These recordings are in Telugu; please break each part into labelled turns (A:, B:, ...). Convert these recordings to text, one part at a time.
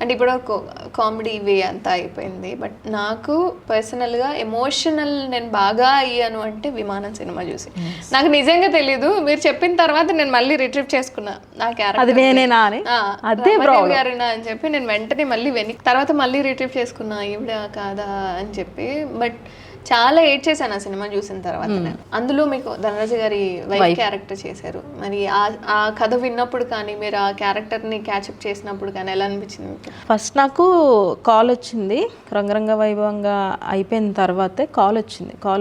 A: అంటే ఇప్పుడు కామెడీ వే అంతా అయిపోయింది. బట్ నాకు పర్సనల్గా ఎమోషనల్ నేను బాగా అయ్యాను అంటే విమానం సినిమా చూసి. నాకు నిజంగా తెలీదు, మీరు చెప్పిన తర్వాత నేను మళ్ళీ రిట్రీవ్ చేసుకున్నా నా క్యారెక్టర్ గారినా అని చెప్పి నేను వెంటనే మళ్ళీ తర్వాత మళ్ళీ రిట్రీవ్ చేసుకున్నా ఈవిడ కాదా అని చెప్పి. బట్ చాలా ఏడ్ చేశాను ఆ సినిమా చూసిన తర్వాత. అందులో మీకు ధనరాజ గారి వైఫ్ క్యారెక్టర్ చేశారు. మరి ఆ కథ విన్నప్పుడు కానీ మీరు ఆ క్యారెక్టర్ని క్యాచప్ చేసినప్పుడు కానీ ఎలా అనిపించింది మీకు?
B: ఫస్ట్ నాకు కాల్ వచ్చింది, రంగరంగ వైభవంగా అయిపోయిన తర్వాతే కాల్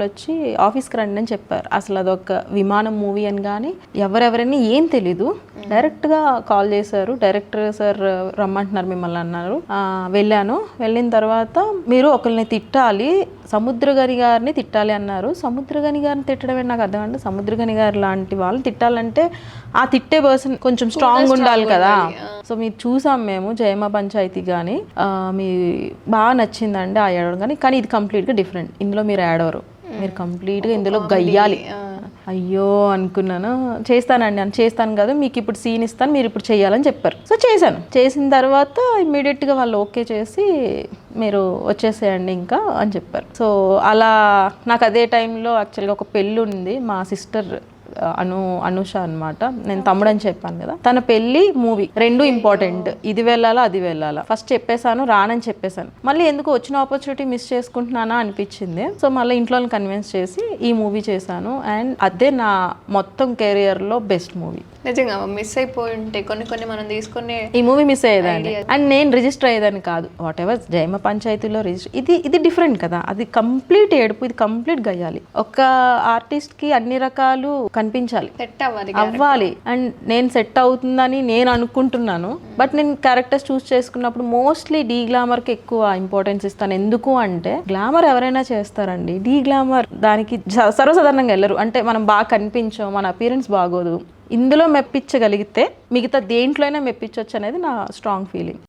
B: వచ్చి ఆఫీస్కి రండి అని చెప్పారు. అసలు అదొక విమానం మూవీ అని కానీ ఎవరెవరని ఏం తెలీదు, డైరెక్ట్గా కాల్ చేశారు. డైరెక్టర్ సార్ రమ్మంటున్నారు మిమ్మల్ని అన్నారు. వెళ్ళిన తర్వాత మీరు ఒకరిని తిట్టాలి, సముద్రగని గారిని తిట్టాలి అన్నారు. సముద్రగని గారిని తిట్టడమే నాకు అర్థం అంటే, సముద్రగని గారు లాంటి వాళ్ళని తిట్టాలంటే ఆ తిట్టే పర్సన్ కొంచెం స్ట్రాంగ్ ఉండాలి కదా. సో మీరు చూసాం మేము జయమ పంచాయతీ కానీ మీ బాగా నచ్చిందండి ఆ ఏడవడం కానీ ఇది కంప్లీట్గా డిఫరెంట్. ఇందులో మీరు ఏడవరు, మీరు కంప్లీట్గా ఇందులో గయ్యాలి. అయ్యో అనుకున్నాను. చేస్తాను కదా, మీకు ఇప్పుడు సీన్ ఇస్తాను, మీరు ఇప్పుడు చేయాలని చెప్పారు. సో చేసిన తర్వాత ఇమ్మీడియట్గా వాళ్ళు ఓకే చేసి మీరు వచ్చేసేయండి ఇంకా అని చెప్పారు. సో అలా నాకు అదే టైంలో యాక్చువల్గా ఒక పెళ్ళి ఉంది. మా సిస్టర్ అనుష అనమాట, నేను తమ్ముడు అని చెప్పాను కదా, తన పెళ్లి మూవీ రెండు ఇంపార్టెంట్. ఇది వెళ్ళాలా అది వెళ్ళాలా ఫస్ట్ చెప్పేశాను, రానని చెప్పేశాను. మళ్ళీ ఎందుకు వచ్చిన ఆపర్చునిటీ మిస్ చేసుకుంటున్నానా అనిపించింది. సో మళ్ళీ ఇంట్లో కన్విన్స్ చేసి ఈ మూవీ చేశాను. అండ్ అదే నా మొత్తం కెరియర్లో బెస్ట్ మూవీ.
A: నిజంగా మిస్ అయిపోయి ఉంటే కొన్ని మనం తీసుకునే
B: ఈ మూవీ మిస్ అయ్యేదాన్ని. అండ్ నేను రిజిస్టర్ అయ్యేదాన్ని కాదు. వాట్ ఎవర్ జయమ పంచాయతీలో రిజిస్టర్, ఇది డిఫరెంట్ కదా, అది కంప్లీట్ ఏడుపు, ఇది కంప్లీట్ గయ్యాలి. ఒక ఆర్టిస్ట్ కి అన్ని రకాలు కనిపించాలి,
A: సెట్
B: అవ్వాలి. అండ్ నేను సెట్ అవుతుందని నేను అనుకుంటున్నాను. బట్ నేను క్యారెక్టర్స్ చూస్ చేసుకున్నప్పుడు మోస్ట్లీ డీ గ్లామర్ కి ఎక్కువ ఇంపార్టెన్స్ ఇస్తాను. ఎందుకు అంటే గ్లామర్ ఎవరైనా చేస్తారండి, డీ గ్లామర్ దానికి సర్వసాధారణంగా వెళ్ళరు. అంటే మనం బాగా కనిపించాం, మన అపియరెన్స్ బాగోదు. ఇందులో మెప్పించగలిగితే మిగతా దేంట్లో అయినా మెప్పించవచ్చు అనేది నా స్ట్రాంగ్ ఫీలింగ్.